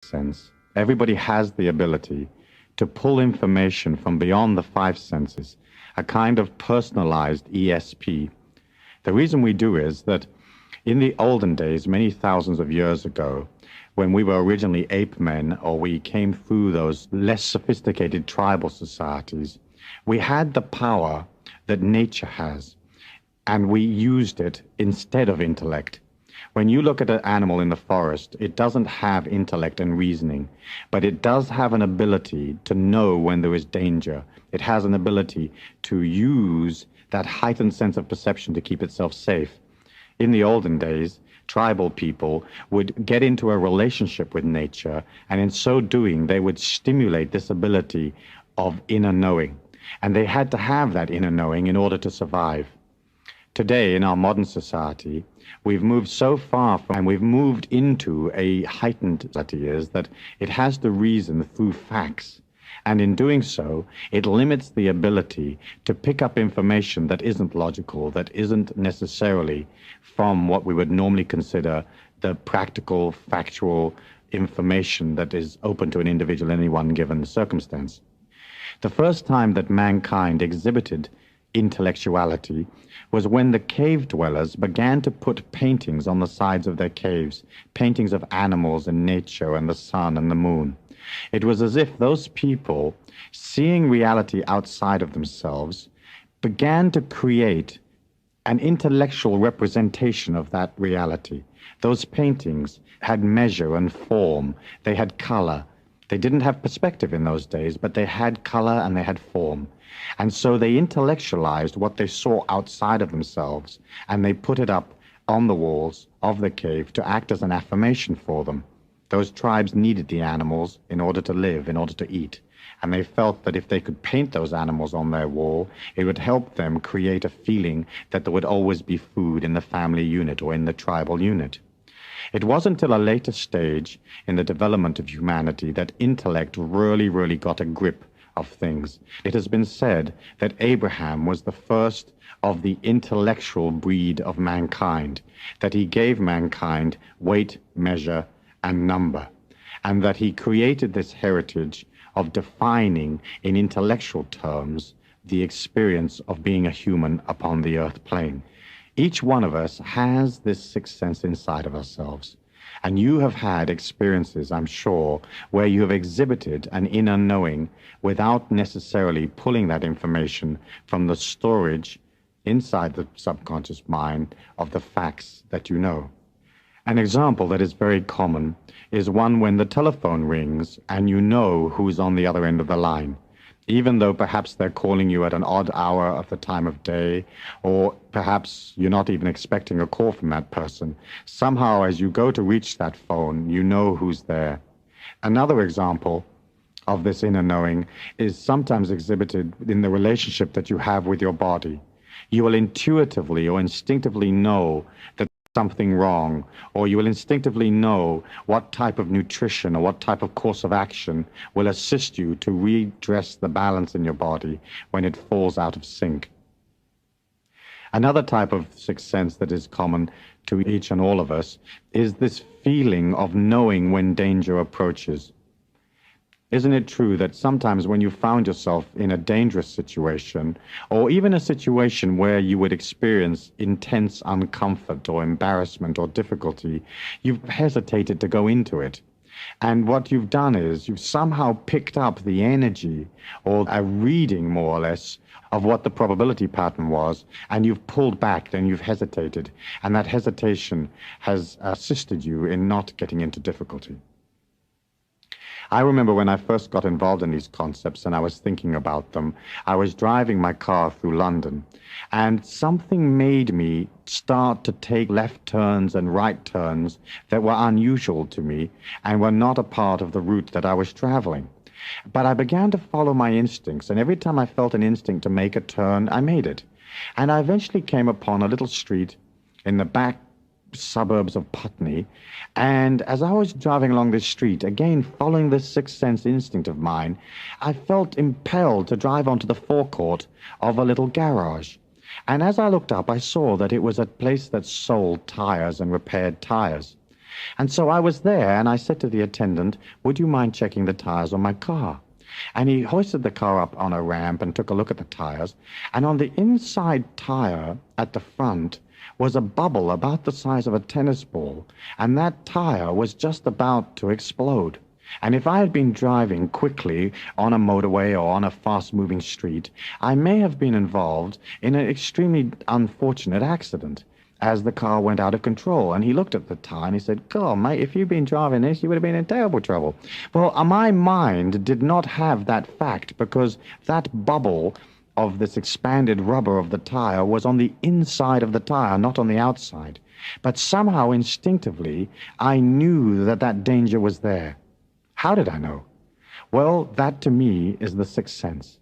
sense, everybody has the ability to pull information from beyond the five senses, a kind of personalized ESP. The reason we do is that in the olden days, many thousands of years ago, when we were originally ape men, or we came through those less sophisticated tribal societies, we had the power that nature has, and we used it instead of intellect. When you look at an animal in the forest, it doesn't have intellect and reasoning, but it does have an ability to know when there is danger. It has an ability to use that heightened sense of perception to keep itself safe. In the olden days, tribal people would get into a relationship with nature, and in so doing, they would stimulate this ability of inner knowing. And they had to have that inner knowing in order to survive. Today, in our modern society, we've moved so far from, and we've moved into a heightened society, is that it has to reason through facts. And in doing so, it limits the ability to pick up information that isn't logical, that isn't necessarily from what we would normally consider the practical, factual information that is open to an individual in any one given circumstance. The first time that mankind exhibited intellectuality was when the cave dwellers began to put paintings on the sides of their caves, paintings of animals and nature and the sun and the moon. It was as if those people, seeing reality outside of themselves, began to create an intellectual representation of that reality. Those paintings had measure and form. They had color. They didn't have perspective in those days, but they had color and they had form. And so they intellectualized what they saw outside of themselves, and they put it up on the walls of the cave to act as an affirmation for them. Those tribes needed the animals in order to live, in order to eat. And they felt that if they could paint those animals on their wall, it would help them create a feeling that there would always be food in the family unit or in the tribal unit. It wasn't until a later stage in the development of humanity that intellect really got a grip of things. It has been said that Abraham was the first of the intellectual breed of mankind, that he gave mankind weight, measure, and number, and that he created this heritage of defining in intellectual terms the experience of being a human upon the earth plane. Each one of us has this sixth sense inside of ourselves. And you have had experiences, I'm sure, where you have exhibited an inner knowing without necessarily pulling that information from the storage inside the subconscious mind of the facts that you know. An example that is very common is one when the telephone rings and you know who's on the other end of the line, even though perhaps they're calling you at an odd hour of the time of day, or perhaps you're not even expecting a call from that person. Somehow, as you go to reach that phone, you know who's there. Another example of this inner knowing is sometimes exhibited in the relationship that you have with your body. You will intuitively or instinctively know that something wrong, or you will instinctively know what type of nutrition or what type of course of action will assist you to redress the balance in your body when it falls out of sync. Another type of sixth sense that is common to each and all of us is this feeling of knowing when danger approaches. Isn't it true that sometimes when you found yourself in a dangerous situation, or even a situation where you would experience intense uncomfort or embarrassment or difficulty, you've hesitated to go into it? And what you've done is you've somehow picked up the energy or a reading, more or less, of what the probability pattern was, and you've pulled back and you've hesitated. And that hesitation has assisted you in not getting into difficulty. I remember when I first got involved in these concepts and I was thinking about them, I was driving my car through London, and something made me start to take left turns and right turns that were unusual to me and were not a part of the route that I was traveling. But I began to follow my instincts, and every time I felt an instinct to make a turn, I made it. And I eventually came upon a little street in the back suburbs of Putney, and as I was driving along this street, again following this sixth sense instinct of mine, I felt impelled to drive onto the forecourt of a little garage. And as I looked up, I saw that it was a place that sold tires and repaired tires. And so I was there, and I said to the attendant, would you mind checking the tires on my car? And he hoisted the car up on a ramp and took a look at the tires. And on the inside tire at the front was a bubble about the size of a tennis ball, and that tire was just about to explode. And if I had been driving quickly on a motorway or on a fast-moving street, I may have been involved in an extremely unfortunate accident as the car went out of control. And he looked at the tire and he said, God, mate, if you'd been driving this, you would have been in terrible trouble. Well, my mind did not have that fact, because that bubble of this expanded rubber of the tire was on the inside of the tire, not on the outside. But somehow, instinctively, I knew that that danger was there. How did I know? Well, that to me is the sixth sense.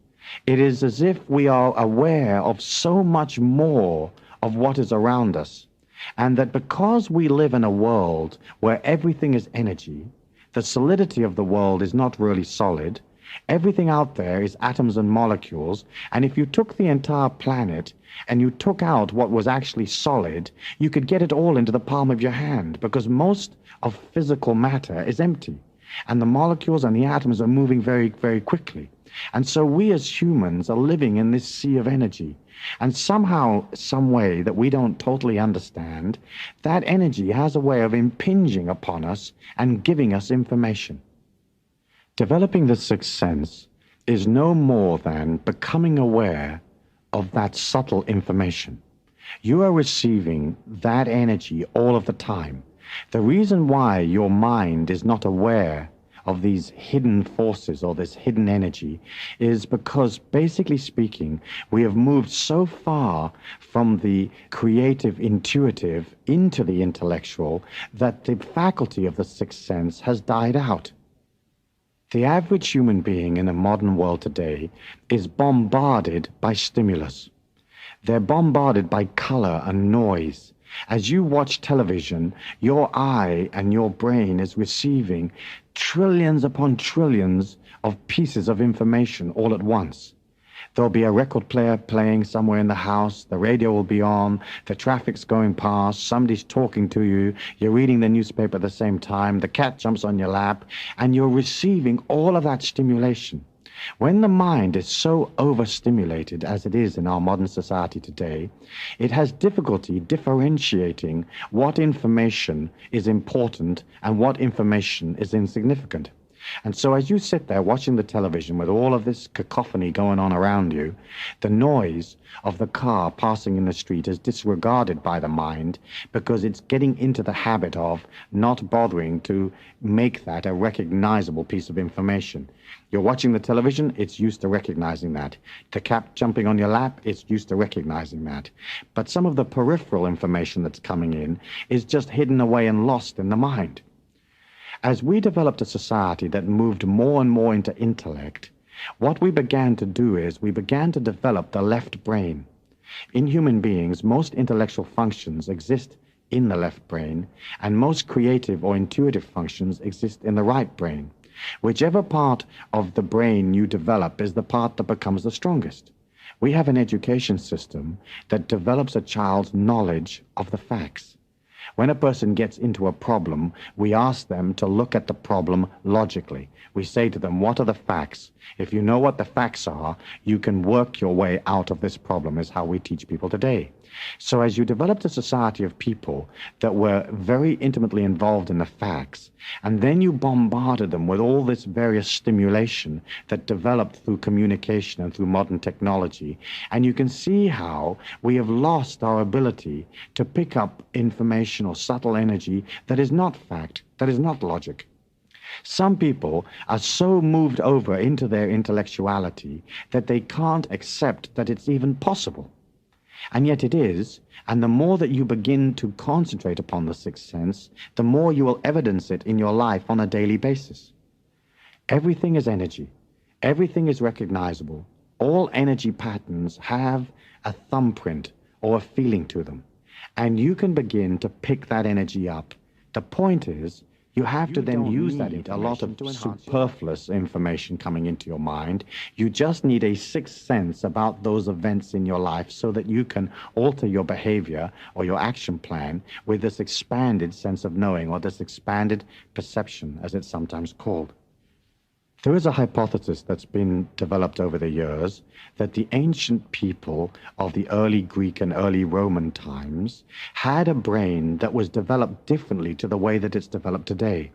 It is as if we are aware of so much more of what is around us, and that because we live in a world where everything is energy, the solidity of the world is not really solid. Everything out there is atoms and molecules, and if you took the entire planet and you took out what was actually solid, you could get it all into the palm of your hand, because most of physical matter is empty, and the molecules and the atoms are moving very, very quickly. And so we as humans are living in this sea of energy. And somehow, some way that we don't totally understand, that energy has a way of impinging upon us and giving us information. Developing the sixth sense is no more than becoming aware of that subtle information. You are receiving that energy all of the time. The reason why your mind is not aware of these hidden forces or this hidden energy is because, basically speaking, we have moved so far from the creative, intuitive into the intellectual that the faculty of the sixth sense has died out. The average human being in the modern world today is bombarded by stimulus. They're bombarded by color and noise. As you watch television, your eye and your brain is receiving trillions upon trillions of pieces of information all at once. There'll be a record player playing somewhere in the house, the radio will be on, the traffic's going past, somebody's talking to you, you're reading the newspaper at the same time, the cat jumps on your lap, and you're receiving all of that stimulation. When the mind is so overstimulated as it is in our modern society today, it has difficulty differentiating what information is important and what information is insignificant. And so as you sit there watching the television with all of this cacophony going on around you, the noise of the car passing in the street is disregarded by the mind because it's getting into the habit of not bothering to make that a recognizable piece of information. You're watching the television, it's used to recognizing that. The cat jumping on your lap, it's used to recognizing that. But some of the peripheral information that's coming in is just hidden away and lost in the mind. As we developed a society that moved more and more into intellect, what we began to do is we began to develop the left brain. In human beings, most intellectual functions exist in the left brain, and most creative or intuitive functions exist in the right brain. Whichever part of the brain you develop is the part that becomes the strongest. We have an education system that develops a child's knowledge of the facts. When a person gets into a problem, we ask them to look at the problem logically. We say to them, what are the facts? If you know what the facts are, you can work your way out of this problem, is how we teach people today. So as you developed a society of people that were very intimately involved in the facts, and then you bombarded them with all this various stimulation that developed through communication and through modern technology, and you can see how we have lost our ability to pick up information or subtle energy that is not fact, that is not logic. Some people are so moved over into their intellectuality that they can't accept that it's even possible. And yet it is, and the more that you begin to concentrate upon the sixth sense, the more you will evidence it in your life on a daily basis. Everything is energy. Everything is recognizable. All energy patterns have a thumbprint or a feeling to them, and you can begin to pick that energy up. The point is You have to then use that into a lot of superfluous information coming into your mind. You just need a sixth sense about those events in your life so that you can alter your behavior or your action plan with this expanded sense of knowing, or this expanded perception, as it's sometimes called. There is a hypothesis that's been developed over the years that the ancient people of the early Greek and early Roman times had a brain that was developed differently to the way that it's developed today.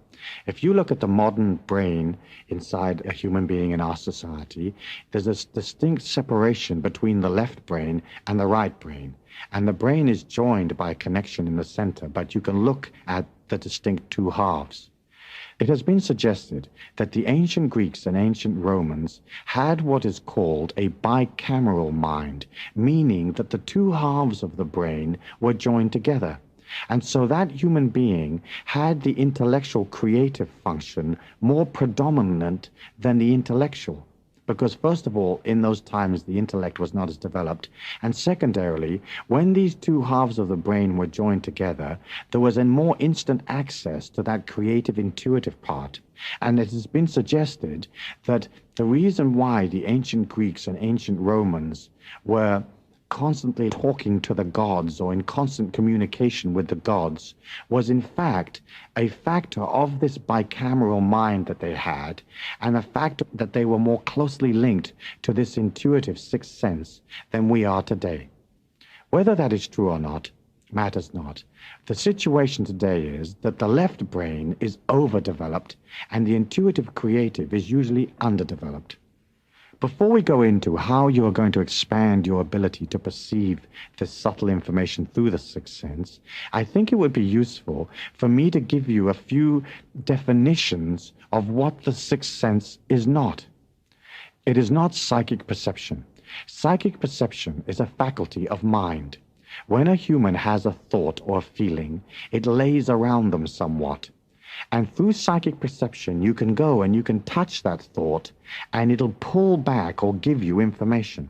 If you look at the modern brain inside a human being in our society, there's a distinct separation between the left brain and the right brain. And the brain is joined by a connection in the center, but you can look at the distinct two halves. It has been suggested that the ancient Greeks and ancient Romans had what is called a bicameral mind, meaning that the two halves of the brain were joined together. And so that human being had the intellectual creative function more predominant than the intellectual. Because first of all, in those times, the intellect was not as developed. And secondarily, when these two halves of the brain were joined together, there was a more instant access to that creative, intuitive part. And it has been suggested that the reason why the ancient Greeks and ancient Romans were constantly talking to the gods or in constant communication with the gods was in fact a factor of this bicameral mind that they had, and the fact that they were more closely linked to this intuitive sixth sense than we are today. Whether that is true or not matters not. The situation today is that the left brain is overdeveloped and the intuitive creative is usually underdeveloped. Before we go into how you are going to expand your ability to perceive this subtle information through the sixth sense, I think it would be useful for me to give you a few definitions of what the sixth sense is not. It is not psychic perception. Psychic perception is a faculty of mind. When a human has a thought or a feeling, it lays around them somewhat. And through psychic perception, you can go and you can touch that thought, and it'll pull back or give you information.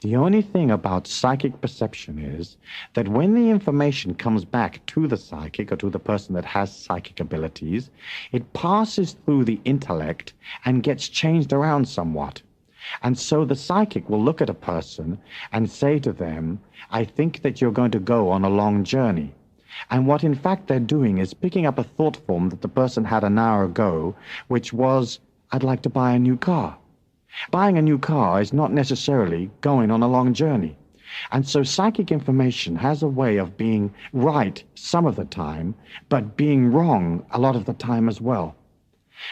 The only thing about psychic perception is that when the information comes back to the psychic or to the person that has psychic abilities, it passes through the intellect and gets changed around somewhat. And so the psychic will look at a person and say to them, I think that you're going to go on a long journey. And what in fact they're doing is picking up a thought form that the person had an hour ago, which was, I'd like to buy a new car. Buying a new car is not necessarily going on a long journey. And so psychic information has a way of being right some of the time, but being wrong a lot of the time as well.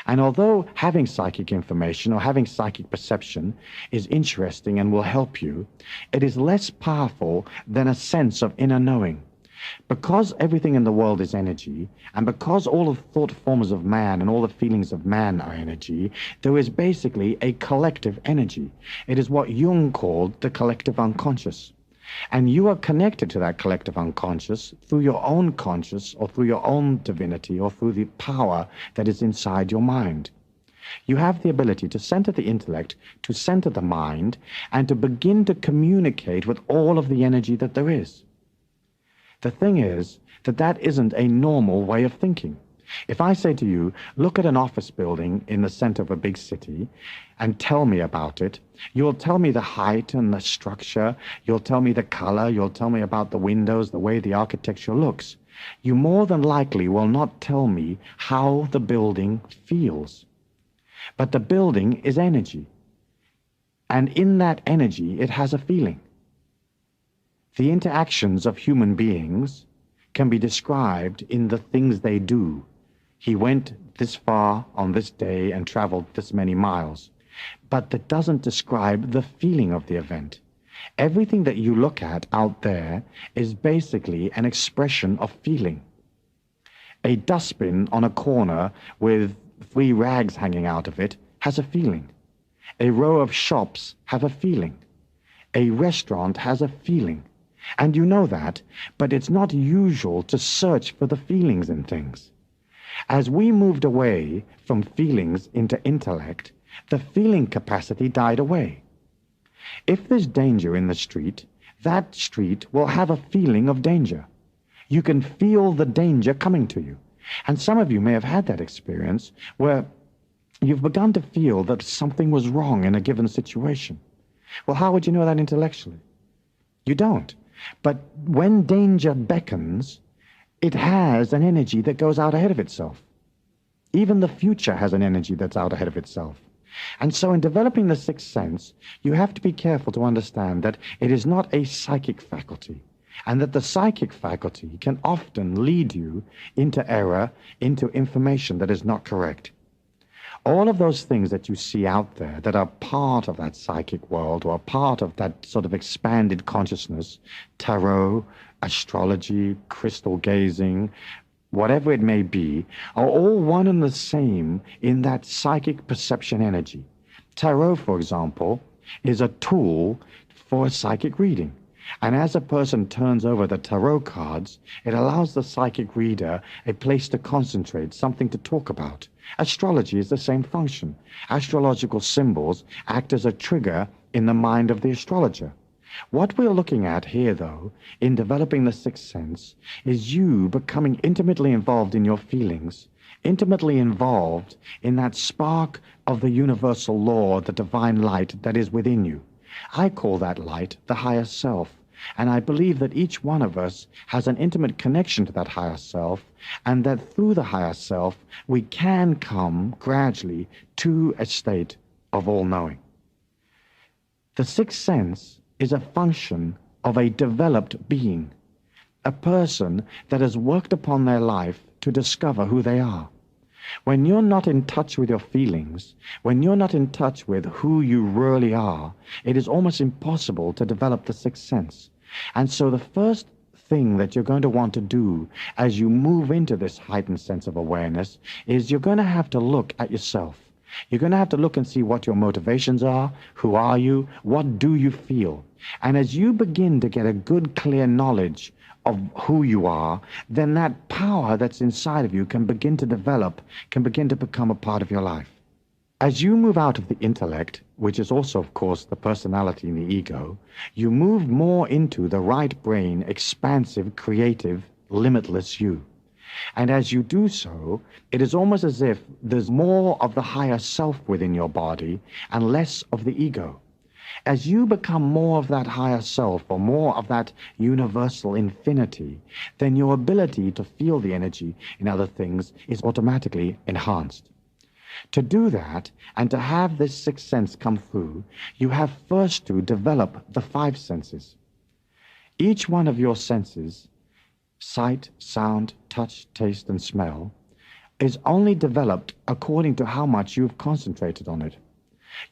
And although having psychic information or having psychic perception is interesting and will help you, it is less powerful than a sense of inner knowing. Because everything in the world is energy, and because all of the thought forms of man and all the feelings of man are energy, there is basically a collective energy. It is what Jung called the collective unconscious. And you are connected to that collective unconscious through your own conscious or through your own divinity or through the power that is inside your mind. You have the ability to center the intellect, to center the mind, and to begin to communicate with all of the energy that there is. The thing is that that isn't a normal way of thinking. If I say to you, look at an office building in the center of a big city and tell me about it, you'll tell me the height and the structure, you'll tell me the color, you'll tell me about the windows, the way the architecture looks. You more than likely will not tell me how the building feels. But the building is energy. And in that energy, it has a feeling. The interactions of human beings can be described in the things they do. He went this far on this day and traveled this many miles. But that doesn't describe the feeling of the event. Everything that you look at out there is basically an expression of feeling. A dustbin on a corner with 3 rags hanging out of it has a feeling. A row of shops have a feeling. A restaurant has a feeling. And you know that, but it's not usual to search for the feelings in things. As we moved away from feelings into intellect, the feeling capacity died away. If there's danger in the street, that street will have a feeling of danger. You can feel the danger coming to you. And some of you may have had that experience where you've begun to feel that something was wrong in a given situation. Well, how would you know that intellectually? You don't. But when danger beckons, it has an energy that goes out ahead of itself. Even the future has an energy that's out ahead of itself. And so in developing the sixth sense, you have to be careful to understand that it is not a psychic faculty, and that the psychic faculty can often lead you into error, into information that is not correct. All of those things that you see out there that are part of that psychic world or part of that sort of expanded consciousness, tarot, astrology, crystal gazing, whatever it may be, are all one and the same in that psychic perception energy. Tarot, for example, is a tool for a psychic reading. And as a person turns over the tarot cards, it allows the psychic reader a place to concentrate, something to talk about. Astrology is the same function. Astrological symbols act as a trigger in the mind of the astrologer. What we're looking at here, though, in developing the sixth sense, is you becoming intimately involved in your feelings, intimately involved in that spark of the universal law, the divine light that is within you. I call that light the higher self, and I believe that each one of us has an intimate connection to that higher self, and that through the higher self we can come gradually to a state of all-knowing. The sixth sense is a function of a developed being, a person that has worked upon their life to discover who they are. When you're not in touch with your feelings, when you're not in touch with who you really are, it is almost impossible to develop the sixth sense. And so the first thing that you're going to want to do as you move into this heightened sense of awareness is you're going to have to look at yourself. You're going to have to look and see what your motivations are, who are you, what do you feel. And as you begin to get a good, clear knowledge of who you are, then that power that's inside of you can begin to develop, can begin to become a part of your life. As you move out of the intellect, which is also, of course, the personality and the ego, you move more into the right brain, expansive, creative, limitless you. And as you do so, it is almost as if there's more of the higher self within your body and less of the ego. As you become more of that higher self or more of that universal infinity, then your ability to feel the energy in other things is automatically enhanced. To do that and to have this sixth sense come through, you have first to develop the five senses. Each one of your senses, sight, sound, touch, taste, and smell, is only developed according to how much you've concentrated on it.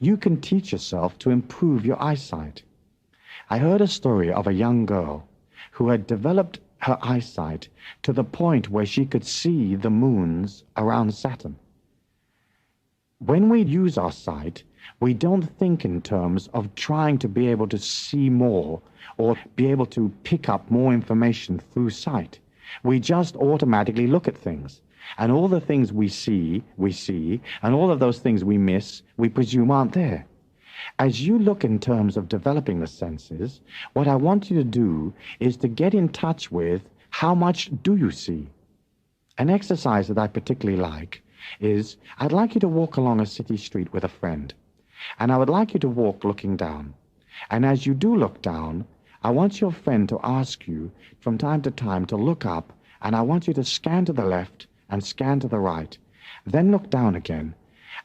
You can teach yourself to improve your eyesight. I heard a story of a young girl who had developed her eyesight to the point where she could see the moons around Saturn. When we use our sight, we don't think in terms of trying to be able to see more or be able to pick up more information through sight. We just automatically look at things. And all the things we see, and all of those things we miss, we presume aren't there. As you look in terms of developing the senses, what I want you to do is to get in touch with how much do you see. An exercise that I particularly like is, I'd like you to walk along a city street with a friend, and I would like you to walk looking down. And as you do look down, I want your friend to ask you from time to time to look up, and I want you to scan to the left and scan to the right, then look down again,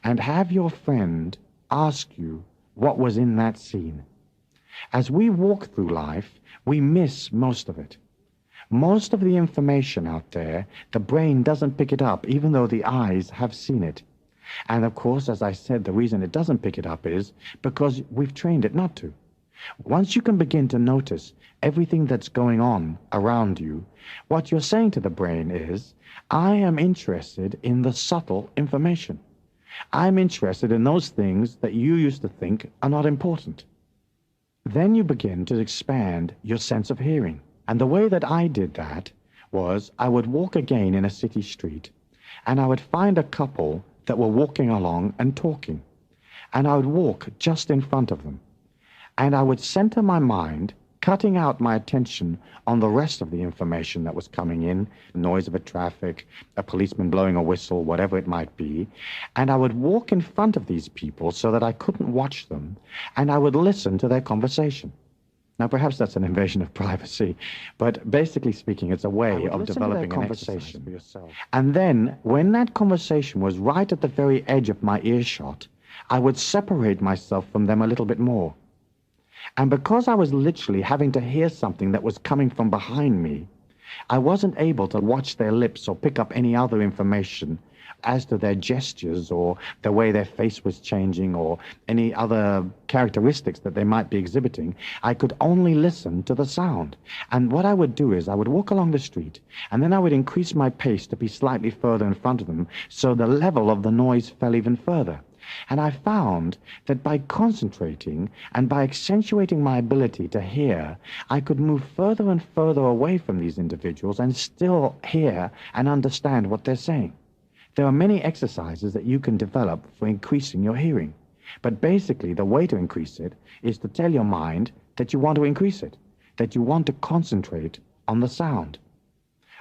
and have your friend ask you what was in that scene. As we walk through life, we miss most of it. Most of the information out there, the brain doesn't pick it up, even though the eyes have seen it. And of course, as I said, the reason it doesn't pick it up is because we've trained it not to. Once you can begin to notice everything that's going on around you, what you're saying to the brain is, I am interested in the subtle information. I'm interested in those things that you used to think are not important. Then you begin to expand your sense of hearing. And the way that I did that was I would walk again in a city street, and I would find a couple that were walking along and talking, and I would walk just in front of them. And I would center my mind cutting out my attention on the rest of the information that was coming in, the noise of a traffic, a policeman blowing a whistle, whatever it might be, and I would walk in front of these people so that I couldn't watch them, and I would listen to their conversation. Now, perhaps that's an invasion of privacy, but basically speaking, it's a way of developing a conversation for yourself. And then, when that conversation was right at the very edge of my earshot, I would separate myself from them a little bit more. And because I was literally having to hear something that was coming from behind me, I wasn't able to watch their lips or pick up any other information as to their gestures or the way their face was changing or any other characteristics that they might be exhibiting. I could only listen to the sound. And what I would do is I would walk along the street, and then I would increase my pace to be slightly further in front of them so the level of the noise fell even further. And I found that by concentrating and by accentuating my ability to hear, I could move further and further away from these individuals and still hear and understand what they're saying. There are many exercises that you can develop for increasing your hearing. But basically, the way to increase it is to tell your mind that you want to increase it, that you want to concentrate on the sound.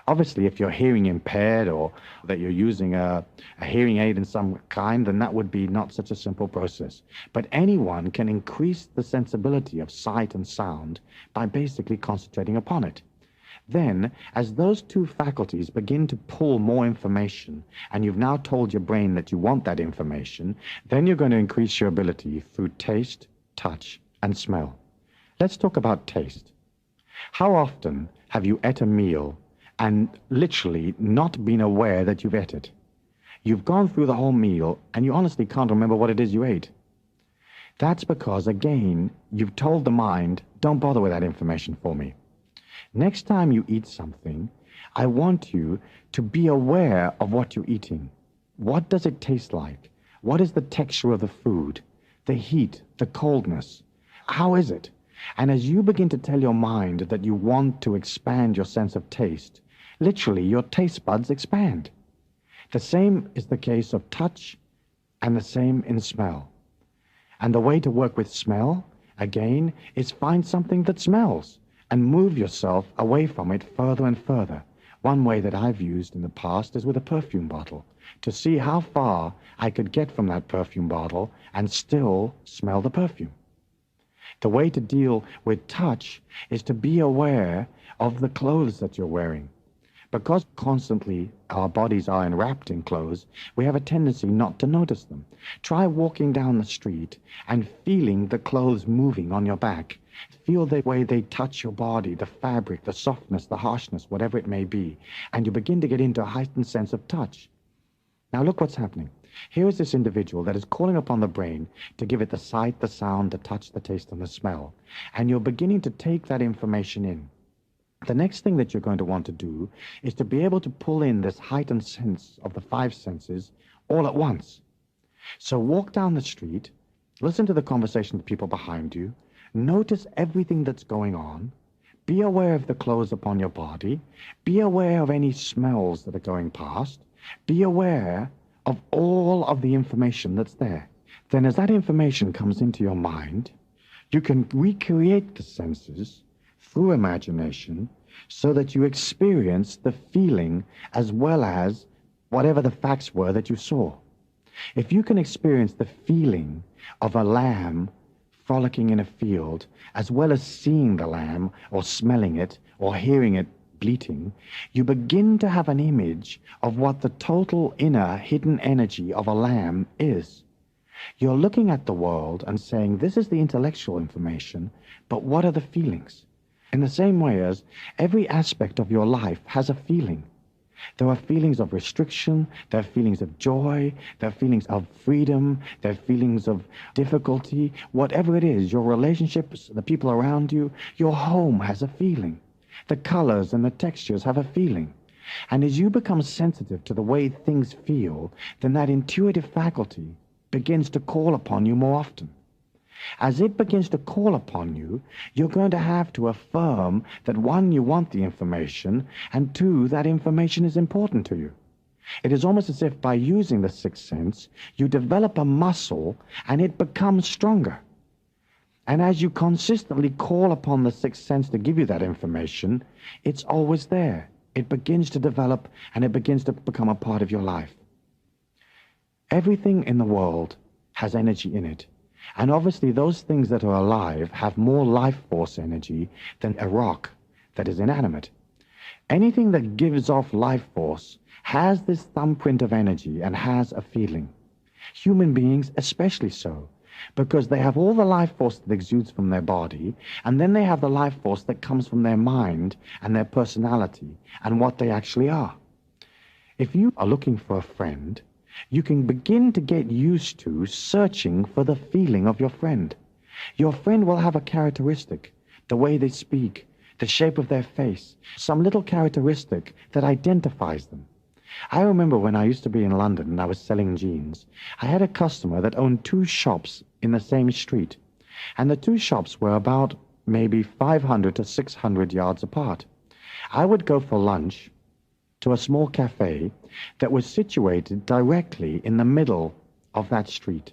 Obviously, if you're hearing impaired or that you're using a hearing aid in some kind, then that would be not such a simple process. But anyone can increase the sensibility of sight and sound by basically concentrating upon it. Then, as those two faculties begin to pull more information, and you've now told your brain that you want that information, then you're going to increase your ability through taste, touch, and smell. Let's talk about taste. How often have you ate a meal and literally not been aware that you've ate it? You've gone through the whole meal and you honestly can't remember what it is you ate. That's because, again, you've told the mind, don't bother with that information for me. Next time you eat something, I want you to be aware of what you're eating. What does it taste like? What is the texture of the food? The heat, the coldness? How is it? And as you begin to tell your mind that you want to expand your sense of taste, literally your taste buds expand. The same is the case of touch and the same in smell. And the way to work with smell, again, is find something that smells and move yourself away from it further and further. One way that I've used in the past is with a perfume bottle, to see how far I could get from that perfume bottle and still smell the perfume. The way to deal with touch is to be aware of the clothes that you're wearing. Because constantly our bodies are enwrapped in clothes, we have a tendency not to notice them. Try walking down the street and feeling the clothes moving on your back. Feel the way they touch your body, the fabric, the softness, the harshness, whatever it may be, and you begin to get into a heightened sense of touch. Now look what's happening. Here is this individual that is calling upon the brain to give it the sight, the sound, the touch, the taste, and the smell. And you're beginning to take that information in. The next thing that you're going to want to do is to be able to pull in this heightened sense of the five senses all at once. So walk down the street, listen to the conversation of the people behind you, notice everything that's going on, be aware of the clothes upon your body, be aware of any smells that are going past, be aware of all of the information that's there. Then as that information comes into your mind, you can recreate the senses through imagination so that you experience the feeling as well as whatever the facts were that you saw. If you can experience the feeling of a lamb frolicking in a field, as well as seeing the lamb or smelling it or hearing it bleating, you begin to have an image of what the total inner hidden energy of a lamb is. You're looking at the world and saying, this is the intellectual information, but what are the feelings? In the same way as every aspect of your life has a feeling. There are feelings of restriction, there are feelings of joy, there are feelings of freedom, there are feelings of difficulty. Whatever it is, your relationships, the people around you, your home has a feeling. The colors and the textures have a feeling. And as you become sensitive to the way things feel, then that intuitive faculty begins to call upon you more often. As it begins to call upon you, you're going to have to affirm that, one, you want the information, and two, that information is important to you. It is almost as if by using the sixth sense, you develop a muscle and it becomes stronger. And as you consistently call upon the sixth sense to give you that information, it's always there. It begins to develop and it begins to become a part of your life. Everything in the world has energy in it. And obviously those things that are alive have more life force energy than a rock that is inanimate. Anything that gives off life force has this thumbprint of energy and has a feeling. Human beings especially so, because they have all the life force that exudes from their body, and then they have the life force that comes from their mind and their personality and what they actually are. If you are looking for a friend, you can begin to get used to searching for the feeling of your friend. Your friend will have a characteristic, the way they speak, the shape of their face, some little characteristic that identifies them. I remember when I used to be in London and I was selling jeans, I had a customer that owned 2 shops in the same street, and the 2 shops were about maybe 500 to 600 yards apart. I would go for lunch to a small cafe that was situated directly in the middle of that street.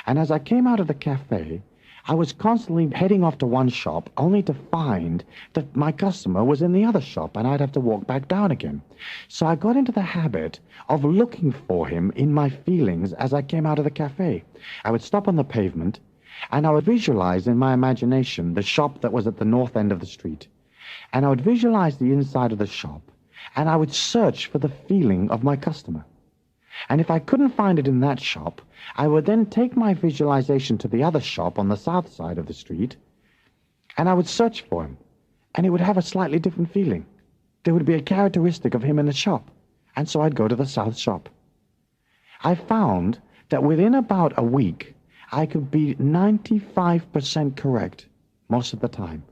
And as I came out of the cafe, I was constantly heading off to one shop only to find that my customer was in the other shop and I'd have to walk back down again. So I got into the habit of looking for him in my feelings as I came out of the cafe. I would stop on the pavement and I would visualize in my imagination the shop that was at the north end of the street. And I would visualize the inside of the shop and I would search for the feeling of my customer. And if I couldn't find it in that shop, I would then take my visualization to the other shop on the south side of the street, and I would search for him, and it would have a slightly different feeling. There would be a characteristic of him in the shop, and so I'd go to the south shop. I found that within about a week, I could be 95% correct most of the time.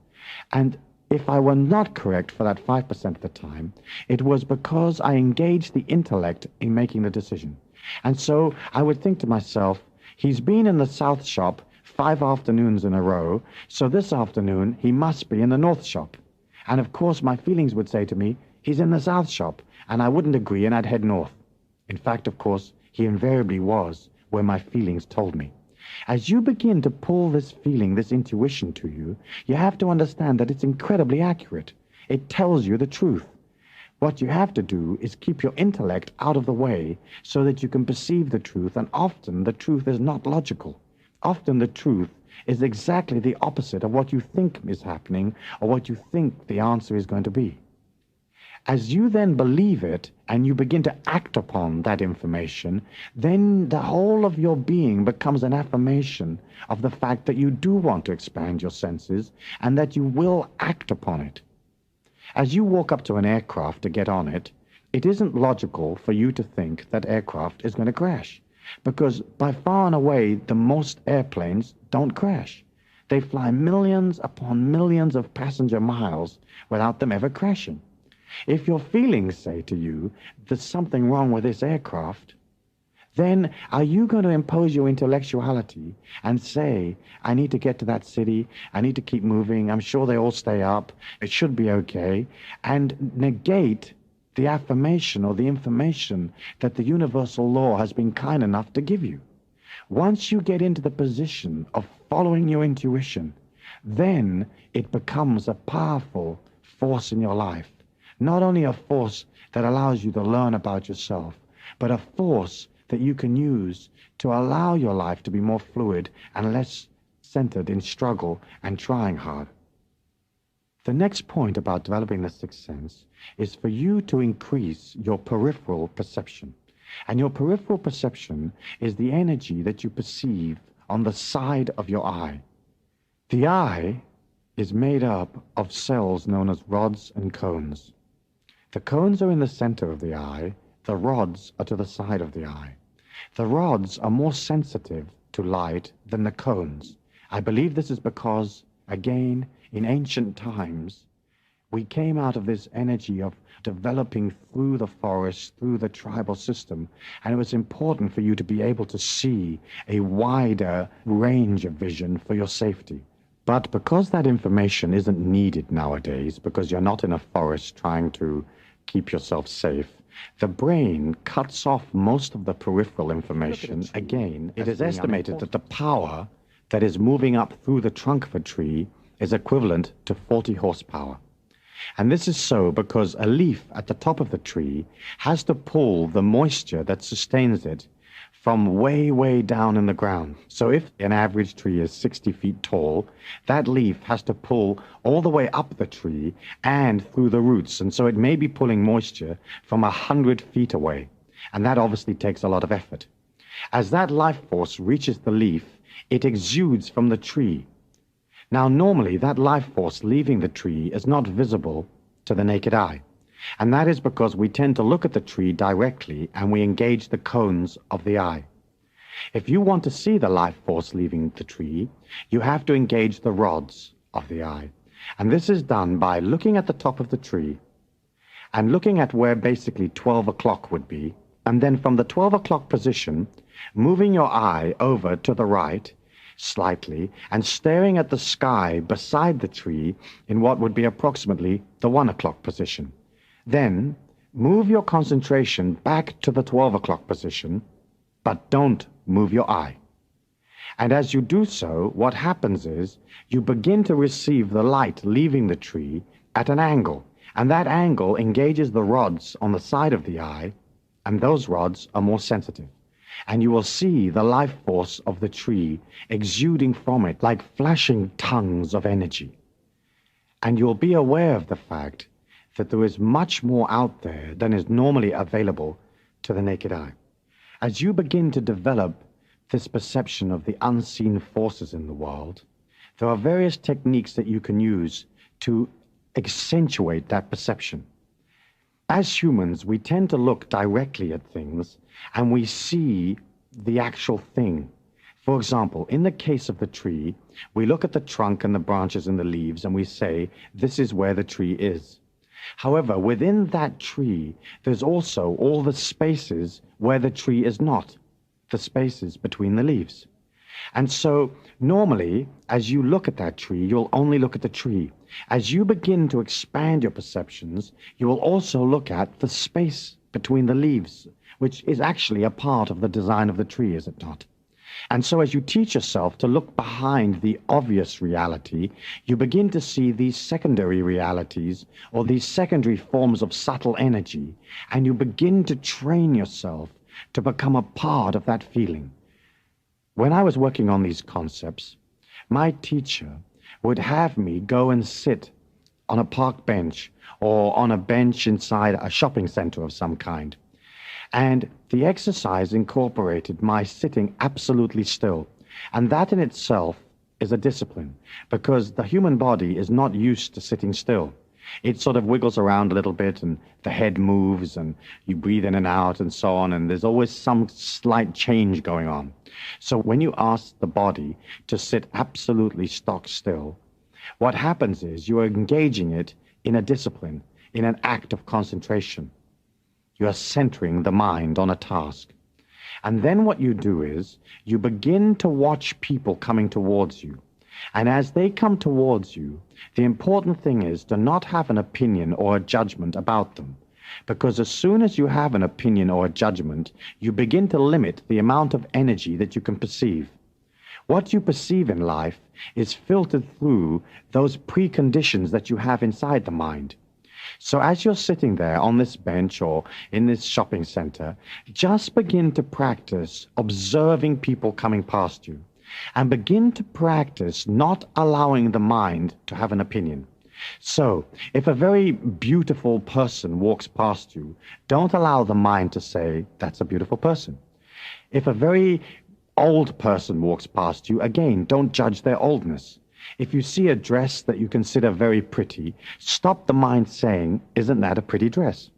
And if I were not correct for that 5% of the time, it was because I engaged the intellect in making the decision. And so I would think to myself, he's been in the south shop 5 afternoons in a row, so this afternoon he must be in the north shop. And of course my feelings would say to me, he's in the south shop, and I wouldn't agree and I'd head north. In fact, of course, he invariably was where my feelings told me. As you begin to pull this feeling, this intuition to you, you have to understand that it's incredibly accurate. It tells you the truth. What you have to do is keep your intellect out of the way so that you can perceive the truth, and often the truth is not logical. Often the truth is exactly the opposite of what you think is happening or what you think the answer is going to be. As you then believe it and you begin to act upon that information, then the whole of your being becomes an affirmation of the fact that you do want to expand your senses and that you will act upon it. As you walk up to an aircraft to get on it, it isn't logical for you to think that aircraft is going to crash, because by far and away the most airplanes don't crash. They fly millions upon millions of passenger miles without them ever crashing. If your feelings say to you, there's something wrong with this aircraft, then are you going to impose your intellectuality and say, I need to get to that city, I need to keep moving, I'm sure they all stay up, it should be okay, and negate the affirmation or the information that the universal law has been kind enough to give you? Once you get into the position of following your intuition, then it becomes a powerful force in your life. Not only a force that allows you to learn about yourself, but a force that you can use to allow your life to be more fluid and less centered in struggle and trying hard. The next point about developing the sixth sense is for you to increase your peripheral perception. And your peripheral perception is the energy that you perceive on the side of your eye. The eye is made up of cells known as rods and cones. The cones are in the center of the eye, the rods are to the side of the eye. The rods are more sensitive to light than the cones. I believe this is because, again, in ancient times, we came out of this energy of developing through the forest, through the tribal system, and it was important for you to be able to see a wider range of vision for your safety. But because that information isn't needed nowadays, because you're not in a forest trying to keep yourself safe, the brain cuts off most of the peripheral information. Again, it is estimated that the power that is moving up through the trunk of a tree is equivalent to 40 horsepower. And this is so because a leaf at the top of the tree has to pull the moisture that sustains it from way, way down in the ground. So if an average tree is 60 feet tall, that leaf has to pull all the way up the tree and through the roots. And so it may be pulling moisture from 100 feet away. And that obviously takes a lot of effort. As that life force reaches the leaf, it exudes from the tree. Now, normally, that life force leaving the tree is not visible to the naked eye. And that is because we tend to look at the tree directly and we engage the cones of the eye. If you want to see the life force leaving the tree, you have to engage the rods of the eye. And this is done by looking at the top of the tree and looking at where basically 12 o'clock would be. And then from the 12 o'clock position, moving your eye over to the right slightly and staring at the sky beside the tree in what would be approximately the 1 o'clock position. Then move your concentration back to the 12 o'clock position, but don't move your eye. And as you do so, what happens is you begin to receive the light leaving the tree at an angle, and that angle engages the rods on the side of the eye, and those rods are more sensitive. And you will see the life force of the tree exuding from it like flashing tongues of energy. And you'll be aware of the fact that there is much more out there than is normally available to the naked eye. As you begin to develop this perception of the unseen forces in the world, there are various techniques that you can use to accentuate that perception. As humans, we tend to look directly at things and we see the actual thing. For example, in the case of the tree, we look at the trunk and the branches and the leaves and we say, this is where the tree is. However, within that tree, there's also all the spaces where the tree is not, the spaces between the leaves. And so, normally, as you look at that tree, you'll only look at the tree. As you begin to expand your perceptions, you will also look at the space between the leaves, which is actually a part of the design of the tree, is it not? And so as you teach yourself to look behind the obvious reality, you begin to see these secondary realities or these secondary forms of subtle energy, and you begin to train yourself to become a part of that feeling. When I was working on these concepts, my teacher would have me go and sit on a park bench or on a bench inside a shopping center of some kind. And the exercise incorporated my sitting absolutely still. And that in itself is a discipline, because the human body is not used to sitting still. It sort of wiggles around a little bit, and the head moves, and you breathe in and out, and so on, and there's always some slight change going on. So when you ask the body to sit absolutely stock still, what happens is you are engaging it in a discipline, in an act of concentration. You are centering the mind on a task. And then what you do is you begin to watch people coming towards you. And as they come towards you, the important thing is to not have an opinion or a judgment about them. Because as soon as you have an opinion or a judgment, you begin to limit the amount of energy that you can perceive. What you perceive in life is filtered through those preconditions that you have inside the mind. So as you're sitting there on this bench or in this shopping center, just begin to practice observing people coming past you. And begin to practice not allowing the mind to have an opinion. So, if a very beautiful person walks past you, don't allow the mind to say, that's a beautiful person. If a very old person walks past you, again, don't judge their oldness. If you see a dress that you consider very pretty, stop the mind saying, isn't that a pretty dress?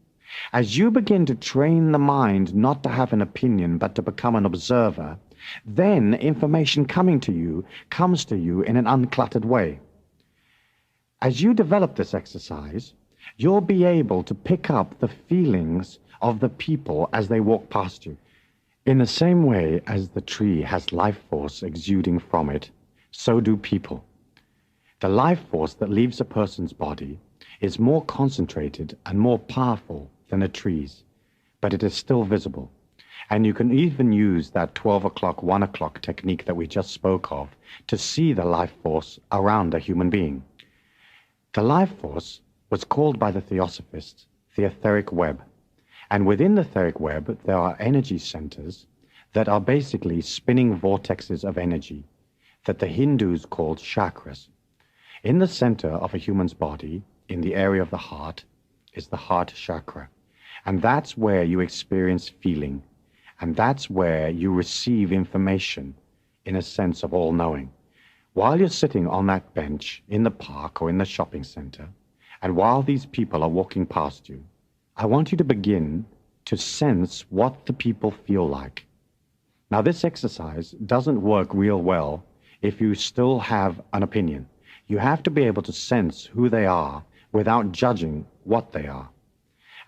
As you begin to train the mind not to have an opinion, but to become an observer, then information coming to you comes to you in an uncluttered way. As you develop this exercise, you'll be able to pick up the feelings of the people as they walk past you. In the same way as the tree has life force exuding from it, so do people. The life force that leaves a person's body is more concentrated and more powerful than a tree's, but it is still visible. And you can even use that 12 o'clock, 1 o'clock technique that we just spoke of to see the life force around a human being. The life force was called by the Theosophists the etheric web. And within the etheric web, there are energy centers that are basically spinning vortexes of energy that the Hindus called chakras. In the center of a human's body, in the area of the heart, is the heart chakra. And that's where you experience feeling. And that's where you receive information in a sense of all-knowing. While you're sitting on that bench in the park or in the shopping center, and while these people are walking past you, I want you to begin to sense what the people feel like. Now, this exercise doesn't work real well if you still have an opinion. You have to be able to sense who they are without judging what they are.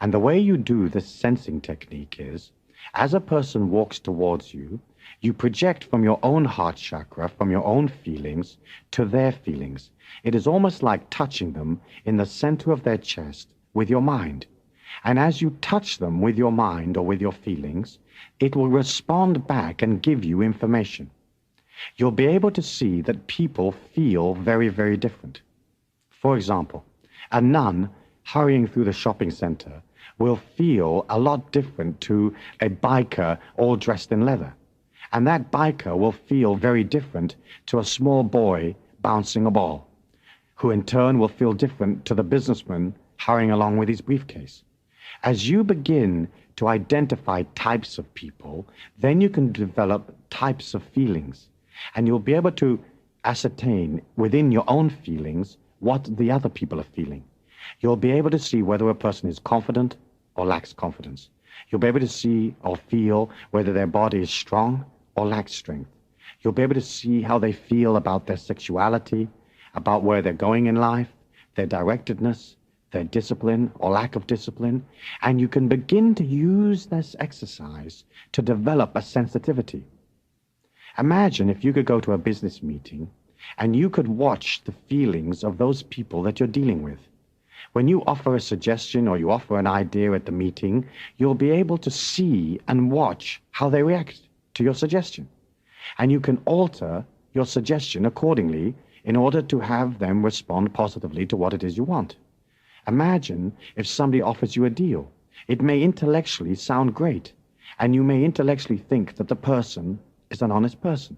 And the way you do this sensing technique is, as a person walks towards you, you project from your own heart chakra, from your own feelings, to their feelings. It is almost like touching them in the center of their chest with your mind. And as you touch them with your mind or with your feelings, it will respond back and give you information. You'll be able to see that people feel very, very different. For example, a nun hurrying through the shopping center will feel a lot different to a biker all dressed in leather. And that biker will feel very different to a small boy bouncing a ball, who in turn will feel different to the businessman hurrying along with his briefcase. As you begin to identify types of people, then you can develop types of feelings. And you'll be able to ascertain within your own feelings what the other people are feeling. You'll be able to see whether a person is confident or lacks confidence. You'll be able to see or feel whether their body is strong or lacks strength. You'll be able to see how they feel about their sexuality, about where they're going in life, their directedness, their discipline or lack of discipline. And you can begin to use this exercise to develop a sensitivity. Imagine if you could go to a business meeting and you could watch the feelings of those people that you're dealing with. When you offer a suggestion or you offer an idea at the meeting, you'll be able to see and watch how they react to your suggestion. And you can alter your suggestion accordingly in order to have them respond positively to what it is you want. Imagine if somebody offers you a deal. It may intellectually sound great, and you may intellectually think that the person is an honest person.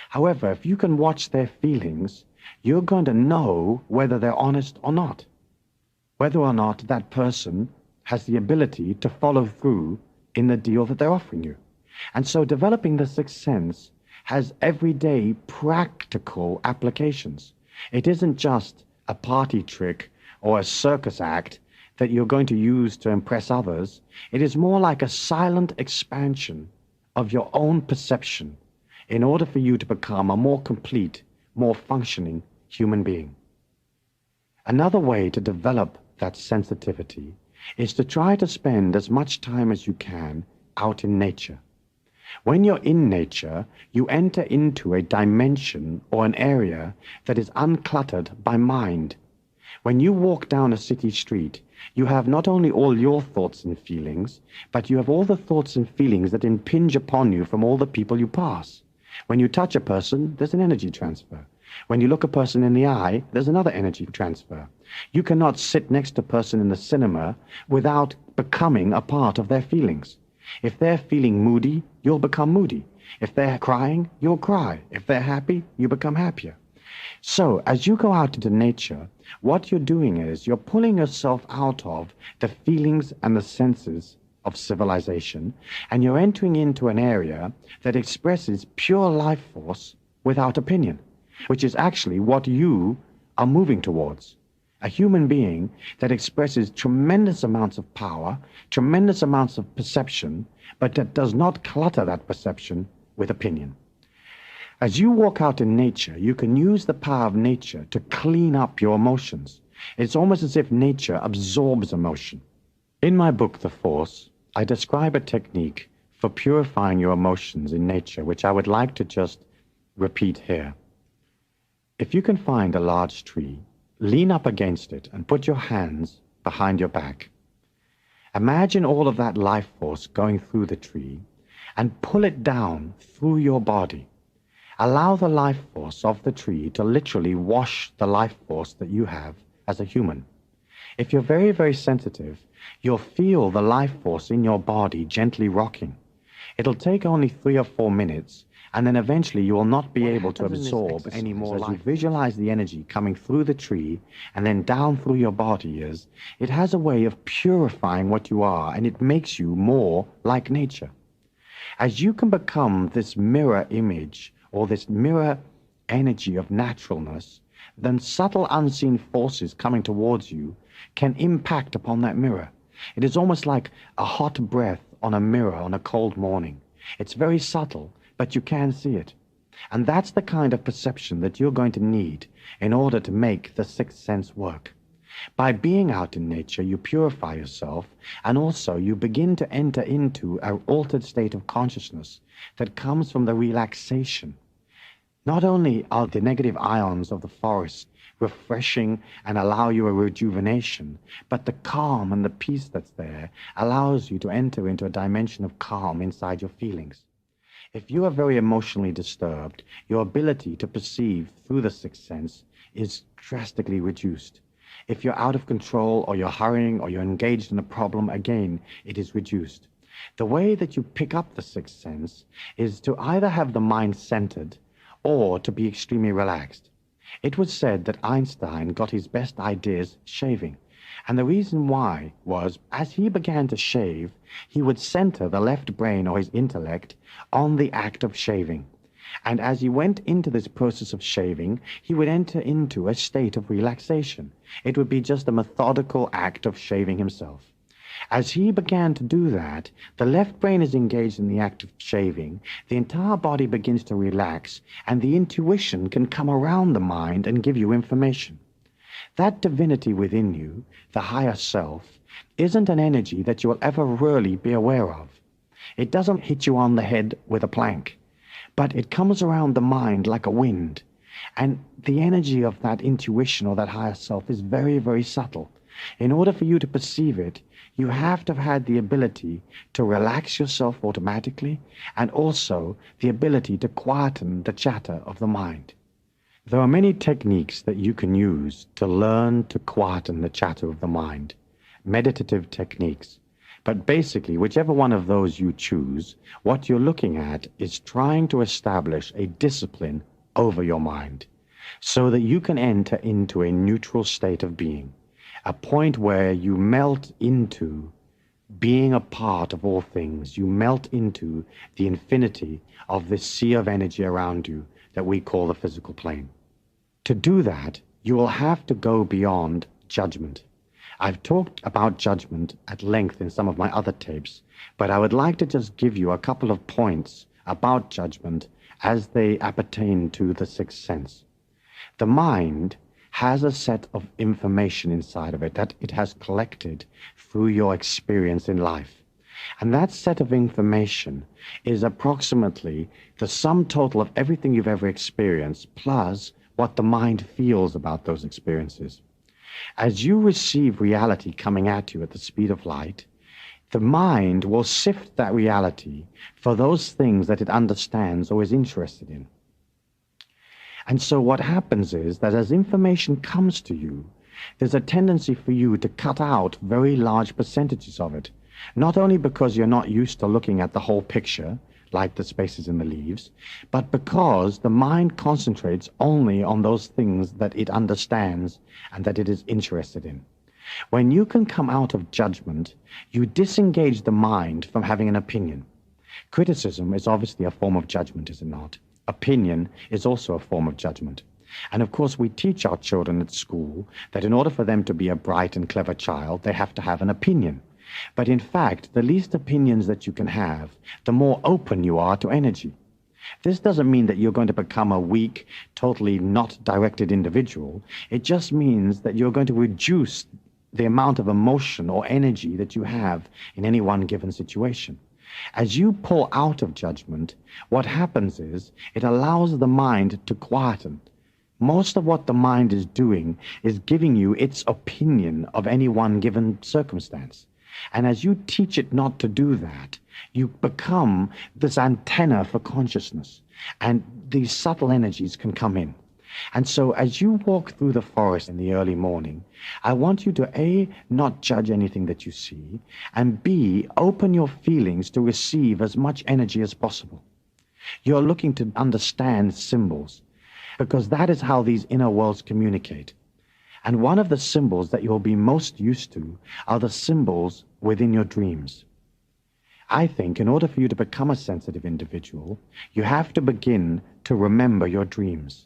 However, if you can watch their feelings, you're going to know whether they're honest or not, whether or not that person has the ability to follow through in the deal that they're offering you. And so developing the sixth sense has everyday practical applications. It isn't just a party trick or a circus act that you're going to use to impress others. It is more like a silent expansion of your own perception in order for you to become a more complete, more functioning human being. Another way to develop that sensitivity is to try to spend as much time as you can out in nature. When you're in nature, you enter into a dimension or an area that is uncluttered by mind. When you walk down a city street, you have not only all your thoughts and feelings, but you have all the thoughts and feelings that impinge upon you from all the people you pass. When you touch a person, there's an energy transfer. When you look a person in the eye, there's another energy transfer. You cannot sit next to a person in the cinema without becoming a part of their feelings. If they're feeling moody, you'll become moody. If they're crying, you'll cry. If they're happy, you become happier. So, as you go out into nature, what you're doing is you're pulling yourself out of the feelings and the senses of civilization, and you're entering into an area that expresses pure life force without opinion, which is actually what you are moving towards. A human being that expresses tremendous amounts of power, tremendous amounts of perception, but that does not clutter that perception with opinion. As you walk out in nature, you can use the power of nature to clean up your emotions. It's almost as if nature absorbs emotion. In my book, The Force, I describe a technique for purifying your emotions in nature, which I would like to just repeat here. If you can find a large tree, lean up against it and put your hands behind your back. Imagine all of that life force going through the tree and pull it down through your body. Allow the life force of the tree to literally wash the life force that you have as a human. If you're very, very sensitive, you'll feel the life force in your body gently rocking. It'll take only 3 or 4 minutes, and then eventually you will not be able to absorb any more life. As you visualize the energy coming through the tree and then down through your body, it has a way of purifying what you are, and it makes you more like nature. As you can become this mirror image or this mirror energy of naturalness, then subtle unseen forces coming towards you can impact upon that mirror. It is almost like a hot breath on a mirror on a cold morning. It's very subtle, but you can see it. And that's the kind of perception that you're going to need in order to make the sixth sense work. By being out in nature, you purify yourself, and also you begin to enter into an altered state of consciousness that comes from the relaxation. Not only are the negative ions of the forest refreshing and allow you a rejuvenation, but the calm and the peace that's there allows you to enter into a dimension of calm inside your feelings. If you are very emotionally disturbed, your ability to perceive through the sixth sense is drastically reduced. If you're out of control, or you're hurrying, or you're engaged in a problem, again, it is reduced. The way that you pick up the sixth sense is to either have the mind centered or to be extremely relaxed. It was said that Einstein got his best ideas shaving. And the reason why was, as he began to shave, he would center the left brain or his intellect on the act of shaving. And as he went into this process of shaving, he would enter into a state of relaxation. It would be just a methodical act of shaving himself. As he began to do that, the left brain is engaged in the act of shaving, the entire body begins to relax, and the intuition can come around the mind and give you information. That divinity within you, the higher self, isn't an energy that you will ever really be aware of. It doesn't hit you on the head with a plank, but it comes around the mind like a wind. And the energy of that intuition or that higher self is very, very subtle. In order for you to perceive it, you have to have had the ability to relax yourself automatically, and also the ability to quieten the chatter of the mind. There are many techniques that you can use to learn to quieten the chatter of the mind, meditative techniques. But basically, whichever one of those you choose, what you're looking at is trying to establish a discipline over your mind so that you can enter into a neutral state of being, a point where you melt into being a part of all things. You melt into the infinity of this sea of energy around you that we call the physical plane. To do that, you will have to go beyond judgment. I've talked about judgment at length in some of my other tapes, but I would like to just give you a couple of points about judgment as they appertain to the sixth sense. The mind has a set of information inside of it that it has collected through your experience in life. And that set of information is approximately the sum total of everything you've ever experienced, plus what the mind feels about those experiences. As you receive reality coming at you at the speed of light, the mind will sift that reality for those things that it understands or is interested in. And so what happens is that as information comes to you, there's a tendency for you to cut out very large percentages of it, not only because you're not used to looking at the whole picture, like the spaces in the leaves, but because the mind concentrates only on those things that it understands and that it is interested in. When you can come out of judgment, you disengage the mind from having an opinion. Criticism is obviously a form of judgment, is it not? Opinion is also a form of judgment. And of course, we teach our children at school that in order for them to be a bright and clever child, they have to have an opinion. But in fact, the least opinions that you can have, the more open you are to energy. This doesn't mean that you're going to become a weak, totally not directed individual. It just means that you're going to reduce the amount of emotion or energy that you have in any one given situation. As you pull out of judgment, what happens is it allows the mind to quieten. Most of what the mind is doing is giving you its opinion of any one given circumstance. And as you teach it not to do that, you become this antenna for consciousness, and these subtle energies can come in. And so as you walk through the forest in the early morning, I want you to A, not judge anything that you see, and B, open your feelings to receive as much energy as possible. You're looking to understand symbols, because that is how these inner worlds communicate. And one of the symbols that you'll be most used to are the symbols within your dreams. I think in order for you to become a sensitive individual, you have to begin to remember your dreams.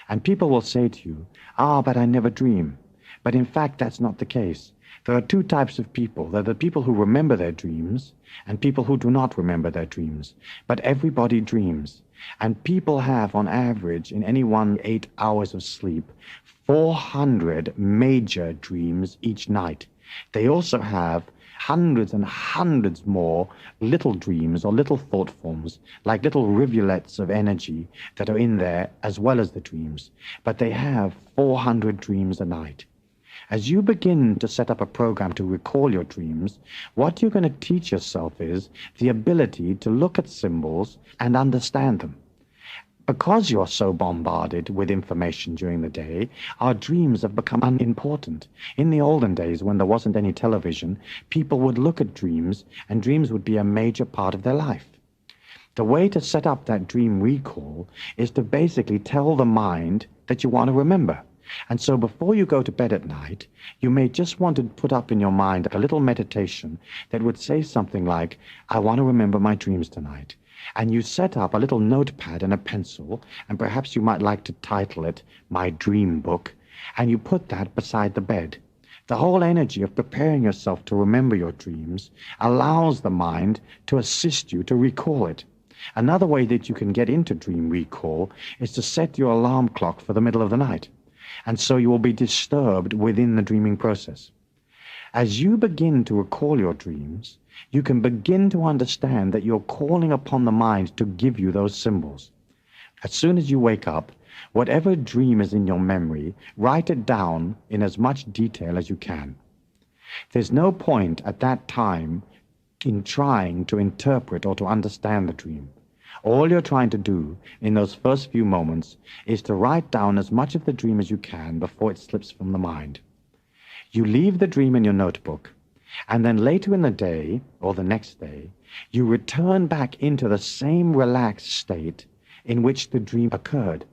And people will say to you, but I never dream. But in fact, that's not the case. There are two types of people. There are the people who remember their dreams and people who do not remember their dreams. But everybody dreams. And people have, on average, in any 8 hours of sleep, 400 major dreams each night. They also have hundreds and hundreds more little dreams or little thought forms, like little rivulets of energy that are in there as well as the dreams. But they have 400 dreams a night. As you begin to set up a program to recall your dreams, what you're going to teach yourself is the ability to look at symbols and understand them. Because you're so bombarded with information during the day, our dreams have become unimportant. In the olden days, when there wasn't any television, people would look at dreams, and dreams would be a major part of their life. The way to set up that dream recall is to basically tell the mind that you want to remember. And so before you go to bed at night, you may just want to put up in your mind a little meditation that would say something like, I want to remember my dreams tonight. And you set up a little notepad and a pencil, and perhaps you might like to title it My Dream Book, and you put that beside the bed. The whole energy of preparing yourself to remember your dreams allows the mind to assist you to recall it. Another way that you can get into dream recall is to set your alarm clock for the middle of the night, and so you will be disturbed within the dreaming process. As you begin to recall your dreams, you can begin to understand that you're calling upon the mind to give you those symbols. As soon as you wake up, whatever dream is in your memory, write it down in as much detail as you can. There's no point at that time in trying to interpret or to understand the dream. All you're trying to do in those first few moments is to write down as much of the dream as you can before it slips from the mind. You leave the dream in your notebook, and then later in the day, or the next day, you return back into the same relaxed state in which the dream occurred.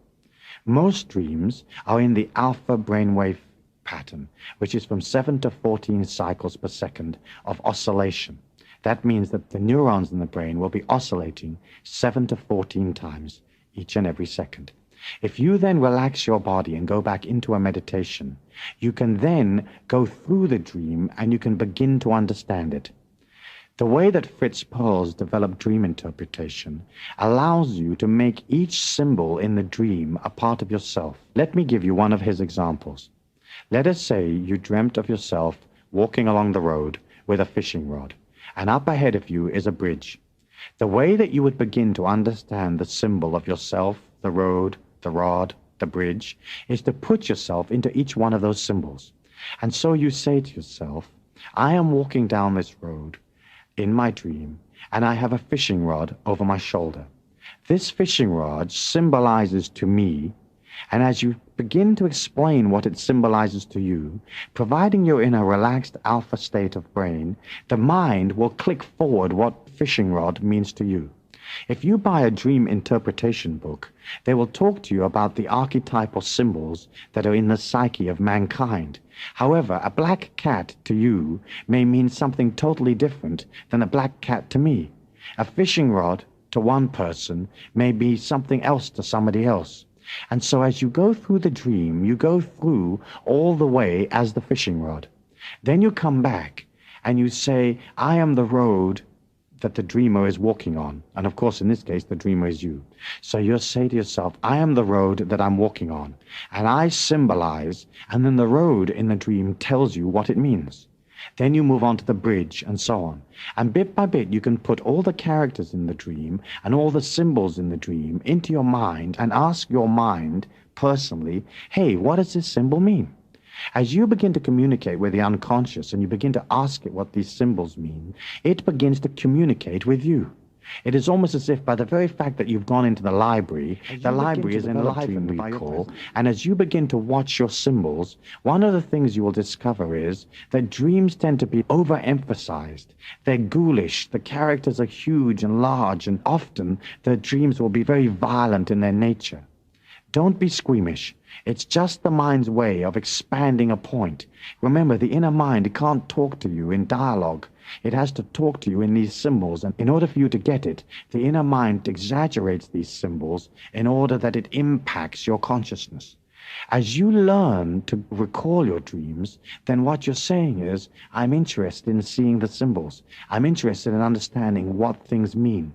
Most dreams are in the alpha brainwave pattern, which is from 7 to 14 cycles per second of oscillation. That means that the neurons in the brain will be oscillating 7 to 14 times each and every second. If you then relax your body and go back into a meditation, you can then go through the dream and you can begin to understand it. The way that Fritz Perls developed dream interpretation allows you to make each symbol in the dream a part of yourself. Let me give you one of his examples. Let us say you dreamt of yourself walking along the road with a fishing rod, and up ahead of you is a bridge. The way that you would begin to understand the symbol of yourself, the road, the rod, the bridge, is to put yourself into each one of those symbols. And so you say to yourself, I am walking down this road in my dream, and I have a fishing rod over my shoulder. This fishing rod symbolizes to me, and as you begin to explain what it symbolizes to you, providing you're in a relaxed alpha state of brain, the mind will click forward what fishing rod means to you. If you buy a dream interpretation book, they will talk to you about the archetypal symbols that are in the psyche of mankind. However, a black cat to you may mean something totally different than a black cat to me. A fishing rod to one person may be something else to somebody else. And so as you go through the dream, you go through all the way as the fishing rod. Then you come back and you say, I am the road that the dreamer is walking on. And of course, in this case, the dreamer is you. So you'll say to yourself, I am the road that I'm walking on. And I symbolize, and then the road in the dream tells you what it means. Then you move on to the bridge and so on. And bit by bit, you can put all the characters in the dream and all the symbols in the dream into your mind and ask your mind personally, hey, what does this symbol mean? As you begin to communicate with the unconscious and you begin to ask it what these symbols mean, it begins to communicate with you. It is almost as if by the very fact that you've gone into the library is enlivened, we call, and as you begin to watch your symbols, one of the things you will discover is that dreams tend to be overemphasized. They're ghoulish, the characters are huge and large, and often the dreams will be very violent in their nature. Don't be squeamish. It's just the mind's way of expanding a point. Remember, the inner mind can't talk to you in dialogue. It has to talk to you in these symbols, and in order for you to get it, the inner mind exaggerates these symbols in order that it impacts your consciousness. As you learn to recall your dreams, then what you're saying is, I'm interested in seeing the symbols. I'm interested in understanding what things mean.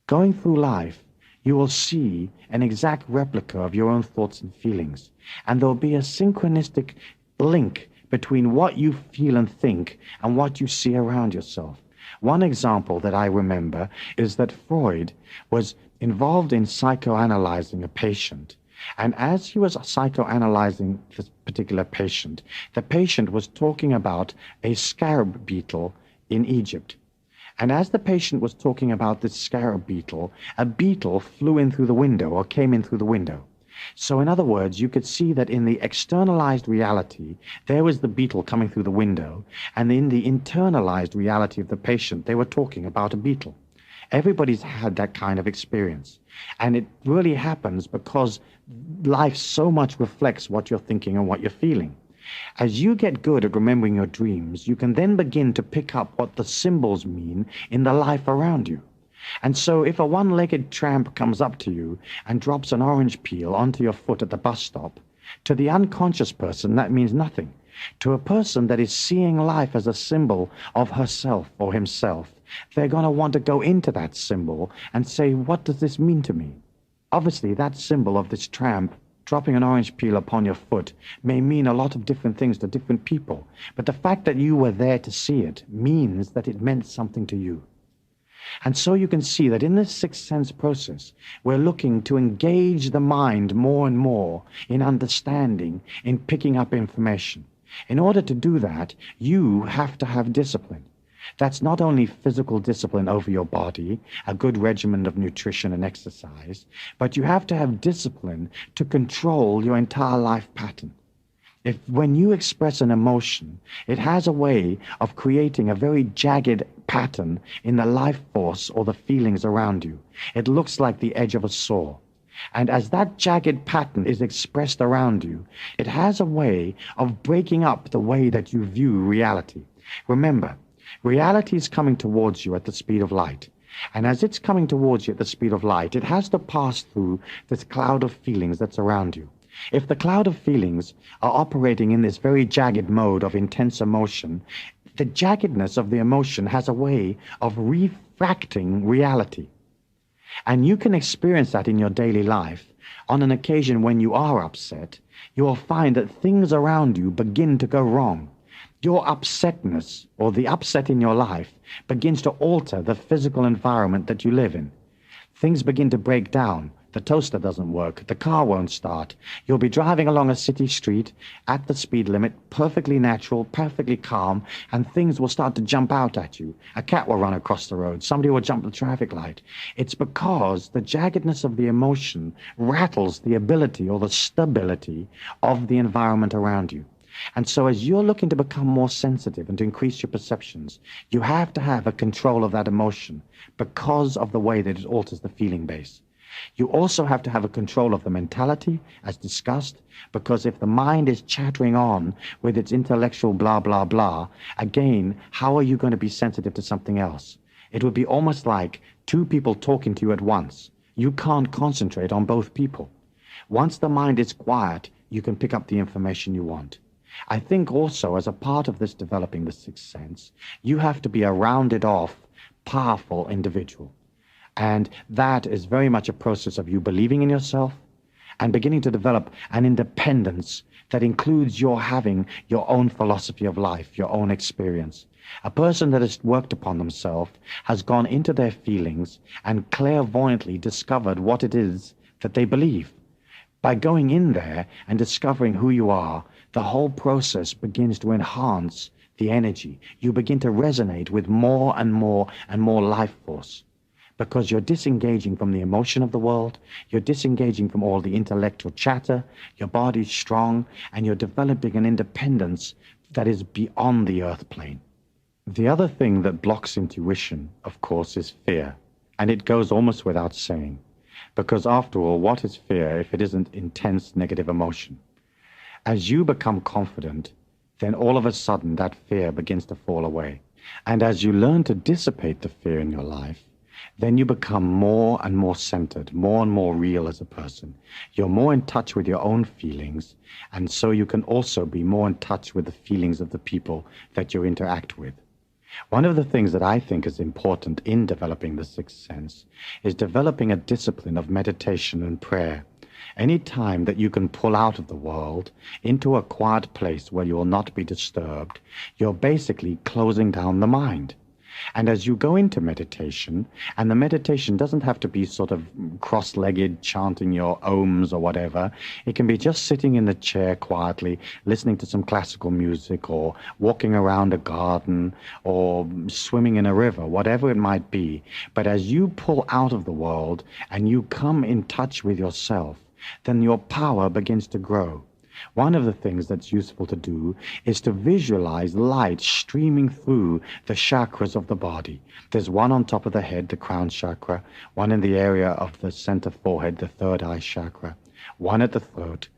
Going through life, you will see an exact replica of your own thoughts and feelings, and there will be a synchronistic link between what you feel and think and what you see around yourself. One example that I remember is that Freud was involved in psychoanalyzing a patient, and as he was psychoanalyzing this particular patient, the patient was talking about a scarab beetle in Egypt. And as the patient was talking about this scarab beetle, a beetle flew in through the window or came in through the window. So in other words, you could see that in the externalized reality, there was the beetle coming through the window, and in the internalized reality of the patient, they were talking about a beetle. Everybody's had that kind of experience. And it really happens because life so much reflects what you're thinking and what you're feeling. As you get good at remembering your dreams, you can then begin to pick up what the symbols mean in the life around you. And so if a one-legged tramp comes up to you and drops an orange peel onto your foot at the bus stop, to the unconscious person that means nothing. To a person that is seeing life as a symbol of herself or himself, they're going to want to go into that symbol and say, what does this mean to me? Obviously, that symbol of this tramp dropping an orange peel upon your foot may mean a lot of different things to different people, but the fact that you were there to see it means that it meant something to you. And so you can see that in this sixth sense process, we're looking to engage the mind more and more in understanding, in picking up information. In order to do that, you have to have discipline. That's not only physical discipline over your body, a good regimen of nutrition and exercise, but you have to have discipline to control your entire life pattern. If when you express an emotion, it has a way of creating a very jagged pattern in the life force or the feelings around you. It looks like the edge of a saw. And as that jagged pattern is expressed around you, it has a way of breaking up the way that you view reality. Remember, reality is coming towards you at the speed of light. And as it's coming towards you at the speed of light, it has to pass through this cloud of feelings that's around you. If the cloud of feelings are operating in this very jagged mode of intense emotion, the jaggedness of the emotion has a way of refracting reality. And you can experience that in your daily life. On an occasion when you are upset, you will find that things around you begin to go wrong. Your upsetness, or the upset in your life, begins to alter the physical environment that you live in. Things begin to break down. The toaster doesn't work. The car won't start. You'll be driving along a city street at the speed limit, perfectly natural, perfectly calm, and things will start to jump out at you. A cat will run across the road. Somebody will jump the traffic light. It's because the jaggedness of the emotion rattles the ability or the stability of the environment around you. And so as you're looking to become more sensitive and to increase your perceptions, you have to have a control of that emotion because of the way that it alters the feeling base. You also have to have a control of the mentality, as discussed, because if the mind is chattering on with its intellectual blah, blah, blah, again, how are you going to be sensitive to something else? It would be almost like two people talking to you at once. You can't concentrate on both people. Once the mind is quiet, you can pick up the information you want. I think also, as a part of this developing the sixth sense, you have to be a rounded off, powerful individual. And that is very much a process of you believing in yourself and beginning to develop an independence that includes your having your own philosophy of life, your own experience. A person that has worked upon themselves has gone into their feelings and clairvoyantly discovered what it is that they believe. By going in there and discovering who you are, the whole process begins to enhance the energy. You begin to resonate with more and more and more life force, because you're disengaging from the emotion of the world, you're disengaging from all the intellectual chatter, your body's strong, and you're developing an independence that is beyond the earth plane. The other thing that blocks intuition, of course, is fear, and it goes almost without saying, because after all, what is fear if it isn't intense negative emotion? As you become confident, then all of a sudden that fear begins to fall away. And as you learn to dissipate the fear in your life, then you become more and more centered, more and more real as a person. You're more in touch with your own feelings, and so you can also be more in touch with the feelings of the people that you interact with. One of the things that I think is important in developing the sixth sense is developing a discipline of meditation and prayer. Any time that you can pull out of the world into a quiet place where you will not be disturbed, you're basically closing down the mind. And as you go into meditation, and the meditation doesn't have to be sort of cross-legged, chanting your ohms or whatever. It can be just sitting in the chair quietly, listening to some classical music, or walking around a garden, or swimming in a river, whatever it might be. But as you pull out of the world and you come in touch with yourself, then your power begins to grow. One of the things that's useful to do is to visualize light streaming through the chakras of the body. There's one on top of the head, the crown chakra, one in the area of the center forehead, the third eye chakra, one at the throat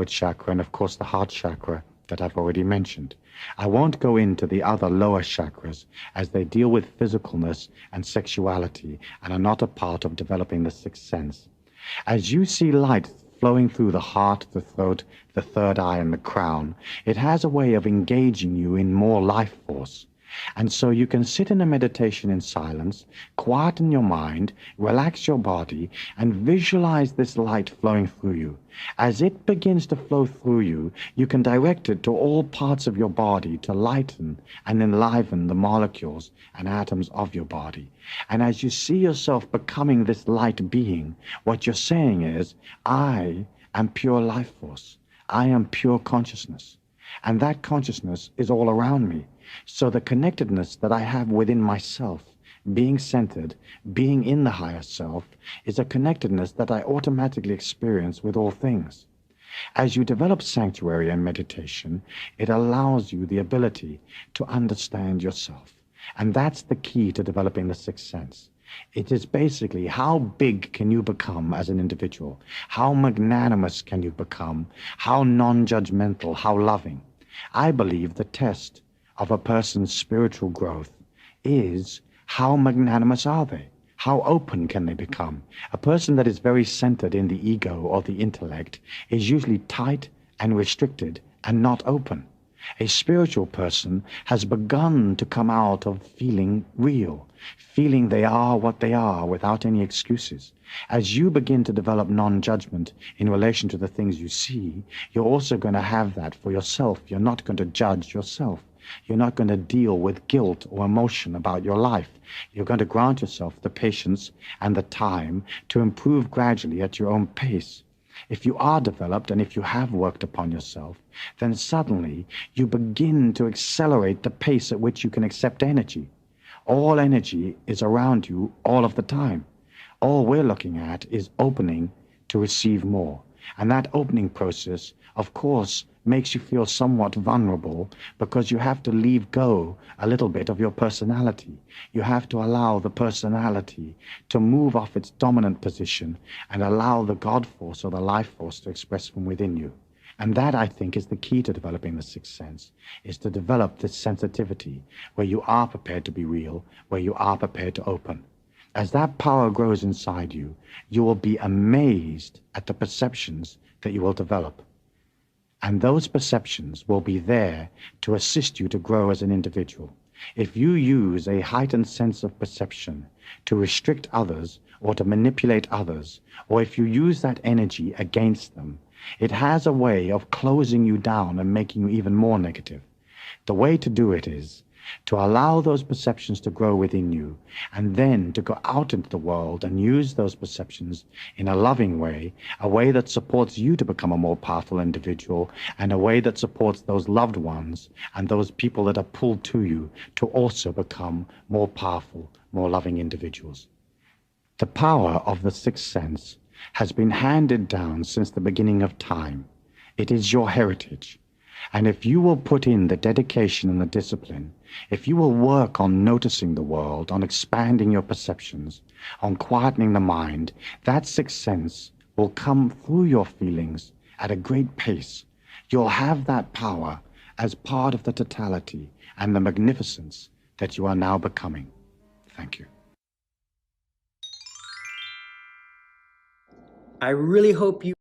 chakra, and of course the heart chakra that I've already mentioned. I won't go into the other lower chakras as they deal with physicalness and sexuality and are not a part of developing the sixth sense. As you see light flowing through the heart, the throat, the third eye, and the crown, it has a way of engaging you in more life force. And so you can sit in a meditation in silence, quieten your mind, relax your body, and visualize this light flowing through you. As it begins to flow through you, you can direct it to all parts of your body to lighten and enliven the molecules and atoms of your body. And as you see yourself becoming this light being, what you're saying is, I am pure life force. I am pure consciousness. And that consciousness is all around me. So the connectedness that I have within myself, being centered, being in the higher self, is a connectedness that I automatically experience with all things. As you develop sanctuary and meditation, it allows you the ability to understand yourself. And that's the key to developing the sixth sense. It is basically, how big can you become as an individual? How magnanimous can you become? How non-judgmental, how loving? I believe the test of a person's spiritual growth is, how magnanimous are they? How open can they become? A person that is very centered in the ego or the intellect is usually tight and restricted and not open. A spiritual person has begun to come out of feeling real, feeling they are what they are without any excuses. As you begin to develop non-judgment in relation to the things you see, you're also going to have that for yourself. You're not going to judge yourself. You're not going to deal with guilt or emotion about your life. You're going to grant yourself the patience and the time to improve gradually at your own pace. If you are developed and if you have worked upon yourself, then suddenly you begin to accelerate the pace at which you can accept energy. All energy is around you all of the time. All we're looking at is opening to receive more. And that opening process, of course, makes you feel somewhat vulnerable because you have to leave go a little bit of your personality. You have to allow the personality to move off its dominant position and allow the God force or the life force to express from within you. And that, I think, is the key to developing the sixth sense, is to develop this sensitivity where you are prepared to be real, where you are prepared to open. As that power grows inside you, you will be amazed at the perceptions that you will develop. And those perceptions will be there to assist you to grow as an individual. If you use a heightened sense of perception to restrict others or to manipulate others, or if you use that energy against them, it has a way of closing you down and making you even more negative. The way to do it is to allow those perceptions to grow within you, and then to go out into the world and use those perceptions in a loving way, a way that supports you to become a more powerful individual, and a way that supports those loved ones and those people that are pulled to you to also become more powerful, more loving individuals. The power of the sixth sense has been handed down since the beginning of time. It is your heritage. And if you will put in the dedication and the discipline, if you will work on noticing the world, on expanding your perceptions, on quietening the mind, that sixth sense will come through your feelings at a great pace. You'll have that power as part of the totality and the magnificence that you are now becoming. Thank you. I really hope you